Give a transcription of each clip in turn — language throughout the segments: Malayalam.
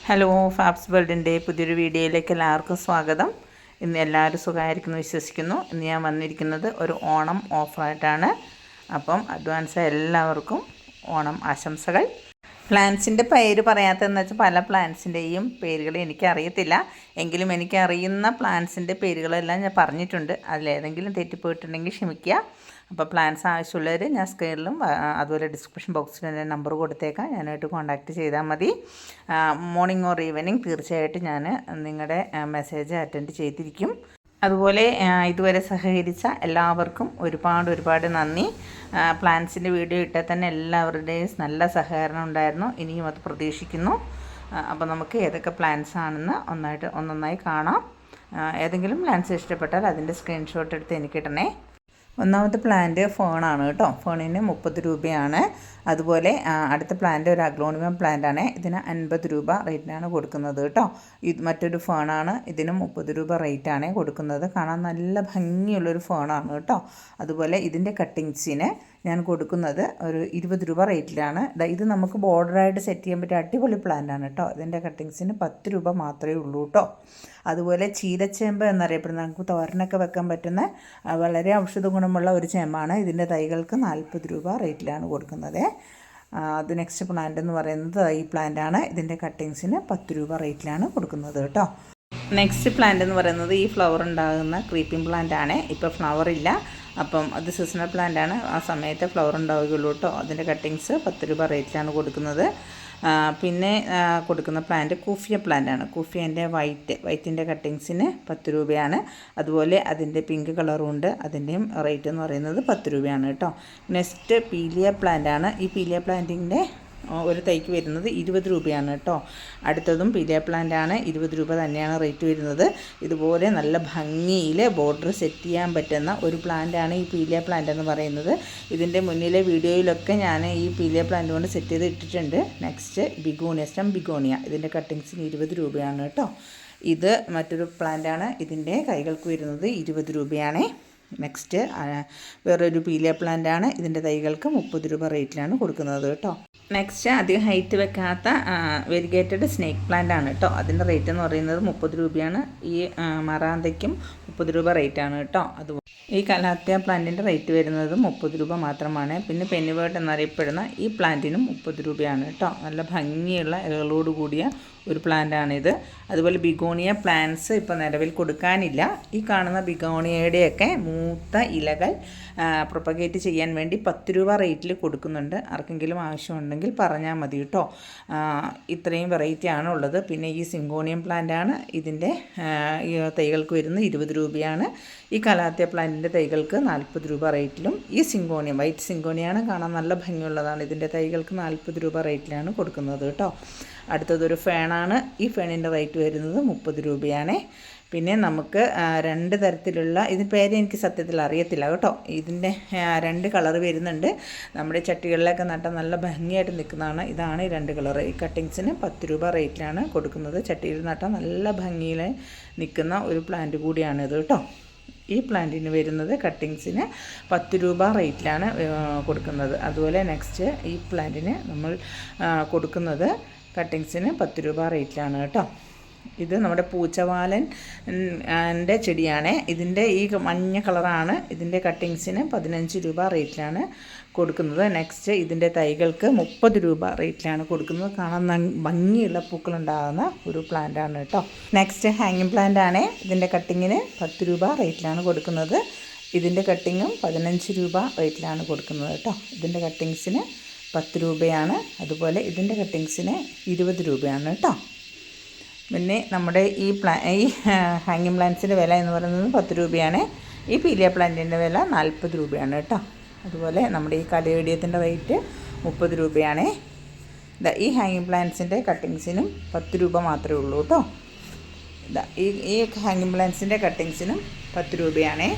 ഹലോ ഫാബ്സ് വേൾഡിൻ്റെ പുതിയൊരു വീഡിയോയിലേക്ക് എല്ലാവർക്കും സ്വാഗതം. ഇന്ന് എല്ലാവരും സുഖമായിരിക്കുന്നു വിശ്വസിക്കുന്നു. ഇന്ന് ഞാൻ വന്നിരിക്കുന്നത് ഒരു ഓണം ഓഫറായിട്ടാണ്. അപ്പം അഡ്വാൻസ് എല്ലാവർക്കും ഓണം ആശംസകൾ. പ്ലാൻസിൻ്റെ പേര് പറയാത്തതെന്ന് വെച്ചാൽ പല പ്ലാൻസിൻ്റെയും പേരുകൾ എനിക്കറിയത്തില്ല. എങ്കിലും എനിക്കറിയുന്ന പ്ലാൻസിൻ്റെ പേരുകളെല്ലാം ഞാൻ പറഞ്ഞിട്ടുണ്ട്. അതിലേതെങ്കിലും തെറ്റിപ്പോയിട്ടുണ്ടെങ്കിൽ ക്ഷമിക്കുക. അപ്പോൾ പ്ലാൻസ് ആവശ്യമുള്ളവർ ഞാൻ സ്ക്രീനിലും അതുപോലെ ഡിസ്ക്രിപ്ഷൻ ബോക്സിൽ എൻ്റെ നമ്പർ കൊടുത്തേക്കാം. ഞാനായിട്ട് കോൺടാക്റ്റ് ചെയ്താൽ മതി. മോർണിംഗ് ഓർ ഈവനിങ് തീർച്ചയായിട്ടും ഞാൻ നിങ്ങളുടെ മെസ്സേജ് അറ്റൻഡ് ചെയ്തിരിക്കും. അതുപോലെ ഇതുവരെ സഹകരിച്ച എല്ലാവർക്കും ഒരുപാട് നന്ദി. പ്ലാൻസിൻ്റെ വീഡിയോ ഇട്ടാൽ തന്നെ എല്ലാവരുടെയും നല്ല സഹകരണം ഉണ്ടായിരുന്നു. ഇനിയും അത് പ്രതീക്ഷിക്കുന്നു. അപ്പോൾ നമുക്ക് ഏതൊക്കെ പ്ലാൻസ് ആണെന്ന് ഒന്നൊന്നായി കാണാം. ഏതെങ്കിലും പ്ലാൻസ് ഇഷ്ടപ്പെട്ടാൽ അതിൻ്റെ സ്ക്രീൻഷോട്ട് എടുത്ത് എനിക്ക് ഇടണേ. ഒന്നാമത്തെ പ്ലാന്റ് ഫേണാണ് കേട്ടോ. ഫേണിന് 30 രൂപയാണ്. അതുപോലെ അടുത്ത പ്ലാന്റ് ഒരു അഗ്ലോണിമം പ്ലാന്റാണ്. ഇതിന് 50 രൂപ റേറ്റിനാണ് കൊടുക്കുന്നത് കേട്ടോ. ഇത് മറ്റൊരു ഫേണാണ്. ഇതിന് 30 രൂപ റേറ്റാണ് കൊടുക്കുന്നത്. കാണാൻ നല്ല ഭംഗിയുള്ളൊരു ഫേണാണ് കേട്ടോ. അതുപോലെ ഇതിൻ്റെ കട്ടിങ്സിന് ഞാൻ കൊടുക്കുന്നത് ഒരു 20 രൂപ റേറ്റിലാണ്. ഇത് നമുക്ക് ബോർഡറായിട്ട് സെറ്റ് ചെയ്യാൻ പറ്റിയ അടിപൊളി പ്ലാന്റാണ് കേട്ടോ. ഇതിൻ്റെ കട്ടിങ്സിന് 10 രൂപ മാത്രമേ ഉള്ളൂ കേട്ടോ. അതുപോലെ ചീരച്ചേമ്പ് എന്നറിയപ്പെടുന്ന നമുക്ക് തോരനൊക്കെ വെക്കാൻ പറ്റുന്ന വളരെ ഔഷധ ഗുണമുള്ള ഒരു ചേമ്പാണ്. ഇതിൻ്റെ തൈകൾക്ക് 40 രൂപ റേറ്റിലാണ് കൊടുക്കുന്നത്. അത് നെക്സ്റ്റ് പ്ലാന്റ് എന്ന് പറയുന്നത് ഈ പ്ലാന്റാണ്. ഇതിൻ്റെ കട്ടിങ്സിന് 10 രൂപ റേറ്റിലാണ് കൊടുക്കുന്നത് കേട്ടോ. നെക്സ്റ്റ് പ്ലാന്റ് എന്ന് പറയുന്നത് ഈ ഫ്ലവർ ഉണ്ടാകുന്ന ക്രീപ്പിംഗ് പ്ലാന്റ് ആണ്. ഇപ്പോൾ ഫ്ലവർ ഇല്ല. അപ്പം അത് സീസണൽ പ്ലാന്റ് ആണ്. ആ സമയത്ത് ഫ്ലവർ ഉണ്ടാവുകയുള്ളൂ കേട്ടോ. അതിൻ്റെ കട്ടിങ്സ് 10 രൂപ റേറ്റിലാണ് കൊടുക്കുന്നത്. പിന്നെ കൊടുക്കുന്ന പ്ലാന്റ് കൂഫിയ പ്ലാന്റ് ആണ്. കൂഫിയൻ്റെ വൈറ്റിൻ്റെ കട്ടിങ്സിന് 10 രൂപയാണ്. അതുപോലെ അതിൻ്റെ പിങ്ക് കളറും ഉണ്ട്. അതിൻ്റെയും റേറ്റ് എന്ന് പറയുന്നത് 10 രൂപയാണ് കേട്ടോ. നെക്സ്റ്റ് പീലിയ പ്ലാന്റ് ആണ്. ഈ പീലിയ പ്ലാന്റിൻ്റെ ഒരു തൈക്ക് വരുന്നത് 20 രൂപയാണ് കേട്ടോ. അടുത്തതും പീലിയ പ്ലാന്റ് ആണ്. 20 രൂപ തന്നെയാണ് റേറ്റ് വരുന്നത്. ഇതുപോലെ നല്ല ഭംഗിയിൽ ബോർഡർ സെറ്റ് ചെയ്യാൻ പറ്റുന്ന ഒരു പ്ലാന്റാണ് ഈ പീലിയ പ്ലാന്റ് എന്ന് പറയുന്നത്. ഇതിൻ്റെ മുന്നിലെ വീഡിയോയിലൊക്കെ ഞാൻ ഈ പീലിയ പ്ലാന്റ് കൊണ്ട് സെറ്റ് ചെയ്ത് ഇട്ടിട്ടുണ്ട്. Next begonia. ഇതിൻ്റെ കട്ടിങ്സിന് 20 രൂപയാണ് കേട്ടോ. ഇത് മറ്റൊരു പ്ലാന്റാണ്. ഇതിൻ്റെ കൈകൾക്ക് വരുന്നത് 20 രൂപയാണ്. നെക്സ്റ്റ് വേറൊരു പീലിയ പ്ലാന്റ് ആണ്. ഇതിൻ്റെ തൈകൾക്ക് 30 രൂപ റേറ്റിലാണ് കൊടുക്കുന്നത് കേട്ടോ. നെക്സ്റ്റ് അധികം ഹൈറ്റ് വെക്കാത്ത വെരിഗേറ്റഡ് സ്നേക്ക് പ്ലാന്റ് ആണ് കേട്ടോ. അതിൻ്റെ റേറ്റ് എന്ന് പറയുന്നത് 30 രൂപയാണ്. ഈ മറാന്തയ്ക്കും 30 രൂപ റേറ്റാണ് കേട്ടോ. അതുപോലെ ഈ കലാത്തിയ പ്ലാന്റിൻ്റെ റേറ്റ് വരുന്നത് 30 രൂപ മാത്രമാണ്. പിന്നെ പെന്നിവേർഡ് എന്നറിയപ്പെടുന്ന ഈ പ്ലാന്റിനും 30 രൂപയാണ് കേട്ടോ. നല്ല ഭംഗിയുള്ള ഇലകളോട് കൂടിയ ഒരു പ്ലാന്റാണിത്. അതുപോലെ ബിഗോണിയ പ്ലാന്റ്സ് ഇപ്പോൾ നിലവിൽ കൊടുക്കാനില്ല. ഈ കാണുന്ന ബിഗോണിയയുടെയൊക്കെ മൂത്ത ഇലകൾ പ്രൊപ്പഗേറ്റ് ചെയ്യാൻ വേണ്ടി 10 രൂപ റേറ്റിൽ കൊടുക്കുന്നുണ്ട്. ആർക്കെങ്കിലും ആവശ്യമുണ്ടെങ്കിൽ പറഞ്ഞാൽ മതി കേട്ടോ. ഇത്രയും വെറൈറ്റിയാണ് ഉള്ളത്. പിന്നെ ഈ സിങ്കോണിയം പ്ലാന്റാണ്. ഇതിൻ്റെ തൈകൾക്ക് വരുന്നത് 20 രൂപയാണ്. ഈ കലാത്തിയ പ്ലാന്റിൻ്റെ തൈകൾക്ക് 40 രൂപ റേറ്റിലും ഈ സിങ്കോണിയം വൈറ്റ് സിങ്കോണിയാണ്. കാണാൻ നല്ല ഭംഗിയുള്ളതാണ്. ഇതിൻ്റെ തൈകൾക്ക് 40 രൂപ റേറ്റിലാണ് കൊടുക്കുന്നത് കേട്ടോ. അടുത്തതൊരു ഫേണാണ്. ഈ ഫേണിൻ്റെ റേറ്റ് വരുന്നത് 30 രൂപയാണ്. പിന്നെ നമുക്ക് 2 തരത്തിലുള്ള ഇതിന് പേര് എനിക്ക് സത്യത്തിൽ അറിയത്തില്ല കേട്ടോ. ഇതിൻ്റെ 2 കളർ വരുന്നുണ്ട്. നമ്മുടെ ചട്ടികളിലൊക്കെ നട്ട നല്ല ഭംഗിയായിട്ട് നിൽക്കുന്നതാണ്. ഇതാണ് ഈ 2 കളർ. ഈ കട്ടിങ്സിന് 10 രൂപ റേറ്റിലാണ് കൊടുക്കുന്നത്. ചട്ടിയിൽ നട്ട നല്ല ഭംഗിയിൽ നിൽക്കുന്ന ഒരു പ്ലാന്റ് കൂടിയാണിത് കേട്ടോ. ഈ പ്ലാന്റിന് വരുന്നത് കട്ടിങ്സിന് 10 രൂപ റേറ്റിലാണ് കൊടുക്കുന്നത്. അതുപോലെ നെക്സ്റ്റ് ഈ പ്ലാന്റിന് നമ്മൾ കൊടുക്കുന്നത് കട്ടിങ്സിന് 10 രൂപ റേറ്റിലാണ് കേട്ടോ. ഇത് നമ്മുടെ പൂച്ചവാലൻ ൻ്റെ ചെടിയാണ്. ഇതിൻ്റെ ഈ മഞ്ഞ കളറാണ്. ഇതിൻ്റെ കട്ടിങ്സിന് 15 രൂപ റേറ്റിലാണ് കൊടുക്കുന്നത്. നെക്സ്റ്റ് ഇതിൻ്റെ തൈകൾക്ക് 30 രൂപ റേറ്റിലാണ് കൊടുക്കുന്നത്. കാണാൻ ഭംഗിയുള്ള പൂക്കളുണ്ടാകുന്ന ഒരു പ്ലാന്റാണ് കേട്ടോ. നെക്സ്റ്റ് ഹാങ്ങിങ് പ്ലാന്റ് ആണ്. ഇതിൻ്റെ കട്ടിങ്ങിന് 10 രൂപ റേറ്റിലാണ് കൊടുക്കുന്നത്. ഇതിൻ്റെ കട്ടിങ്ങും 15 രൂപ റേറ്റിലാണ് കൊടുക്കുന്നത് കേട്ടോ. ഇതിൻ്റെ കട്ടിങ്സിന് 10 രൂപയാണ്. അതുപോലെ ഇതിൻ്റെ കട്ടിങ്സിന് 20 രൂപയാണ് കേട്ടോ. പിന്നെ നമ്മുടെ ഈ ഹാങ്ങിങ് പ്ലാന്റ്സിൻ്റെ വില എന്ന് പറയുന്നത് 10 രൂപയാണ്. ഈ പീലിയ പ്ലാന്റിൻ്റെ വില 40 രൂപയാണ് കേട്ടോ. അതുപോലെ നമ്മുടെ ഈ കലയേഡിയത്തിൻ്റെ റേറ്റ് 30 രൂപയാണ്. ഈ ഹാങ്ങിങ് പ്ലാന്റ്സിൻ്റെ കട്ടിങ്സിനും 10 രൂപ മാത്രമേ ഉള്ളൂ കേട്ടോ. ഈ ഹാങ്ങിങ് പ്ലാന്റ്സിൻ്റെ കട്ടിങ്സിനും 10 രൂപയാണ്.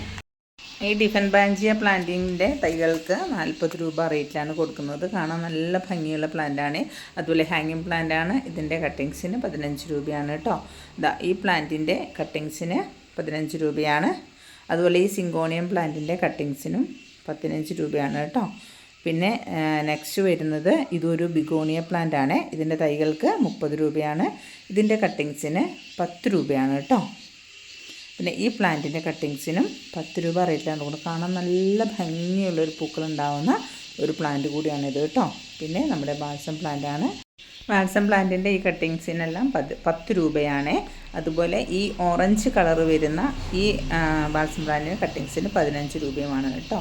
ഈ ഡിഫൻബാഞ്ചിയ പ്ലാന്റിൻ്റെ തൈകൾക്ക് 40 രൂപ റേറ്റിലാണ് കൊടുക്കുന്നത്. കാണാൻ നല്ല ഭംഗിയുള്ള പ്ലാന്റാണ്. അതുപോലെ ഹാങ്ങിങ് പ്ലാന്റാണ്. ഇതിൻ്റെ കട്ടിങ്സിന് 15 രൂപയാണ് കേട്ടോ. ഈ പ്ലാന്റിൻ്റെ കട്ടിങ്സിന് 15 രൂപയാണ്. അതുപോലെ ഈ സിങ്കോണിയം പ്ലാന്റിൻ്റെ കട്ടിങ്സിനും 15 രൂപയാണ് കേട്ടോ. പിന്നെ നെക്സ്റ്റ് വരുന്നത് ഇതൊരു ബിഗോണിയ പ്ലാന്റ് ആണ്. ഇതിൻ്റെ തൈകൾക്ക് 30 രൂപയാണ്. ഇതിൻ്റെ കട്ടിങ്സിന് 10 രൂപയാണ് കേട്ടോ. പിന്നെ ഈ പ്ലാന്റിൻ്റെ കട്ടിങ്സിനും 10 രൂപ റേറ്റിലാണ് കൊടുക്കുന്നത്. കാണാൻ നല്ല ഭംഗിയുള്ളൊരു പൂക്കളുണ്ടാവുന്ന ഒരു പ്ലാന്റ് കൂടിയാണിത് കേട്ടോ. പിന്നെ നമ്മുടെ ബാൽസം പ്ലാന്റാണ്. ബാൽസം പ്ലാന്റിൻ്റെ ഈ കട്ടിങ്സിനെല്ലാം 10 രൂപയാണ്. അതുപോലെ ഈ ഓറഞ്ച് കളർ വരുന്ന ഈ ബാൽസം പ്ലാന്റിൻ്റെ കട്ടിങ്സിന് 15 രൂപയുമാണ് കേട്ടോ.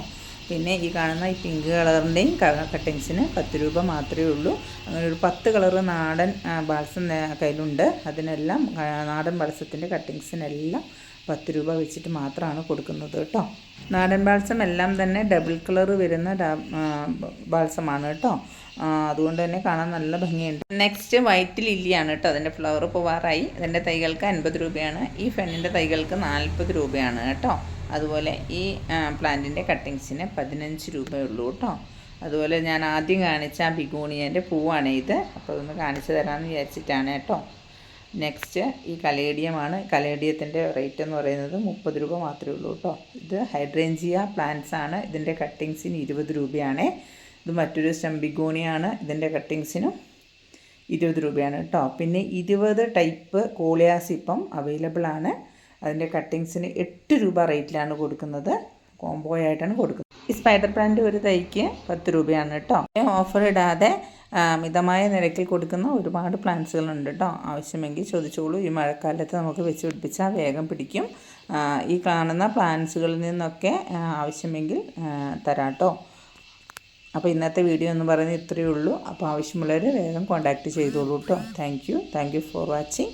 പിന്നെ ഈ കാണുന്ന ഈ പിങ്ക് കളറിൻ്റെയും കട്ടിങ്സിന് 10 രൂപ മാത്രമേ ഉള്ളൂ. അങ്ങനെ ഒരു 10 കളറ് നാടൻ ബാൽസം കയ്യിലുണ്ട്. അതിനെല്ലാം നാടൻ ബാൽസത്തിൻ്റെ കട്ടിങ്സിനെല്ലാം 10 രൂപ വെച്ചിട്ട് മാത്രമാണ് കൊടുക്കുന്നത് കേട്ടോ. നാടൻ ബാൽസം എല്ലാം തന്നെ ഡബിൾ കളർ വരുന്ന ബാൽസമാണ് കേട്ടോ. അതുകൊണ്ട് തന്നെ കാണാൻ നല്ല ഭംഗിയുണ്ട്. നെക്സ്റ്റ് വൈറ്റ് ലില്ലിയാണ് കേട്ടോ. അതിൻ്റെ ഫ്ലവർ പോവാറായി. അതിൻ്റെ തൈകൾക്ക് 50 രൂപയാണ്. ഈ ഫെന്നിൻ്റെ തൈകൾക്ക് 40 രൂപയാണ് കേട്ടോ. അതുപോലെ ഈ പ്ലാന്റിൻ്റെ കട്ടിങ്സിന് 15 രൂപയുള്ളൂ കേട്ടോ. അതുപോലെ ഞാൻ ആദ്യം കാണിച്ച ബിഗോണിയൻ്റെ പൂവാണ് ഇത്. അപ്പോൾ അതൊന്ന് കാണിച്ചു തരാമെന്ന് വിചാരിച്ചിട്ടാണ് കേട്ടോ. നെക്സ്റ്റ് ഈ കലേഡിയമാണ്. കലേഡിയത്തിൻ്റെ റേറ്റ് എന്ന് പറയുന്നത് 30 രൂപ മാത്രമേ ഉള്ളൂ കേട്ടോ. ഇത് ഹൈഡ്രേഞ്ചിയ പ്ലാന്റ്സ് ആണ്. ഇതിൻ്റെ കട്ടിങ്സിന് 20 രൂപയാണ്. ഇത് മറ്റൊരു സ്റ്റെം ബിഗോണിയാണ്. ഇതിൻ്റെ കട്ടിങ്സിനും 20 രൂപയാണ് കേട്ടോ. പിന്നെ 20 ടൈപ്പ് കോളിയാസ് ഇപ്പം അവൈലബിൾ ആണ്. അതിൻ്റെ കട്ടിങ്സിന് 8 രൂപ റേറ്റിലാണ് കൊടുക്കുന്നത്. കോംബോ ആയിട്ടാണ് കൊടുക്കുന്നത്. ഈ സ്പൈഡർ പ്ലാന്റ് ഒരു തൈക്ക് 10 രൂപയാണ് കേട്ടോ. ഓഫർ ഇടാതെ മിതമായ നിരക്കിൽ കൊടുക്കുന്ന ഒരുപാട് പ്ലാന്റ്സുകളുണ്ട് കേട്ടോ. ആവശ്യമെങ്കിൽ ചോദിച്ചോളൂ. ഈ മഴക്കാലത്ത് നമുക്ക് വെച്ച് പിടിപ്പിച്ചാൽ വേഗം പിടിക്കും. ഈ കാണുന്ന പ്ലാന്റ്സുകളിൽ നിന്നൊക്കെ ആവശ്യമെങ്കിൽ തരാം കേട്ടോ. അപ്പോൾ ഇന്നത്തെ വീഡിയോ എന്ന് പറയുന്നത് ഇത്രയേ ഉള്ളൂ. അപ്പോൾ ആവശ്യമുള്ളവർ വേഗം കോൺടാക്റ്റ് ചെയ്തോളൂ കേട്ടോ. Thank you for watching.